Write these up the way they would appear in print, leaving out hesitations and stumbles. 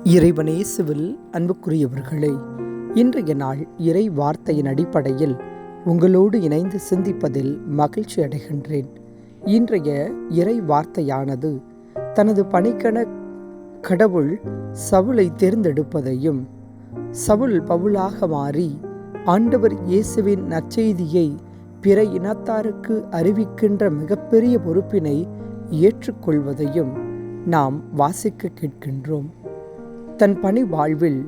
இறைவனேசுவில் அன்புக்குரியவர்களே, இன்றைய நாள் இறை வார்த்தையின் அடிப்படையில் உங்களோடு இணைந்து சிந்திப்பதில் மகிழ்ச்சி அடைகின்றேன். இன்றைய இறை வார்த்தையானது தனது பணிக்கென கடவுள் சவுலை தேர்ந்தெடுப்பதையும், சவுல் பவுலாக மாறி ஆண்டவர் இயேசுவின் நற்செய்தியை பிற இனத்தாருக்கு அறிவிக்கின்ற மிகப்பெரிய பொறுப்பினை ஏற்றுக்கொள்வதையும் நாம் வாசிக்க கேட்கின்றோம். தன் பணி வாழ்வில்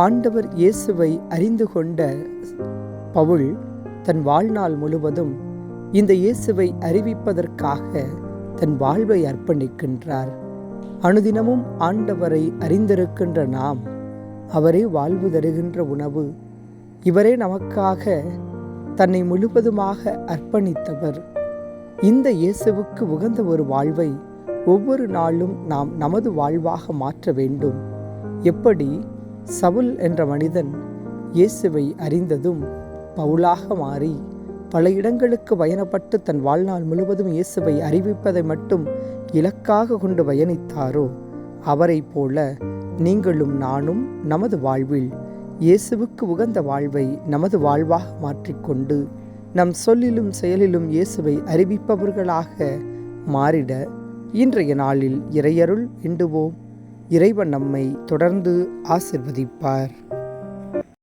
ஆண்டவர் இயேசுவை அறிந்து கொண்ட பவுல் தன் வாழ்நாள் முழுவதும் இந்த இயேசுவை அறிவிப்பதற்காக தன் வாழ்வை அர்ப்பணிக்கின்றார். அனுதினமும் ஆண்டவரை அறிந்திருக்கின்ற நாம், அவரே வாழ்வு தருகின்ற உணவு, இவரே நமக்காக தன்னை முழுவதுமாக அர்ப்பணித்தவர். இந்த இயேசுவுக்கு உகந்த ஒரு வாழ்வை ஒவ்வொரு நாளும் நாம் நமது வாழ்வாக மாற்ற வேண்டும். எப்படி சவுல் என்ற மனிதன் இயேசுவை அறிந்ததும் பவுலாக மாறி பல இடங்களுக்கு பயணப்பட்டு தன் வாழ்நாள் முழுவதும் இயேசுவை அறிவிப்பதை மட்டும் இலக்காக கொண்டு பயணித்தாரோ, அவரை போல நீங்களும் நானும் நமது வாழ்வில் இயேசுவுக்கு உகந்த வாழ்வை நமது வாழ்வாக மாற்றிக்கொண்டு நம் சொல்லிலும் செயலிலும் இயேசுவை அறிவிப்பவர்களாக மாறிட இன்றைய நாளில் இறையருள் வேண்டுவோம். இறைவன் நம்மை தொடர்ந்து ஆசிர்வதிப்பார்.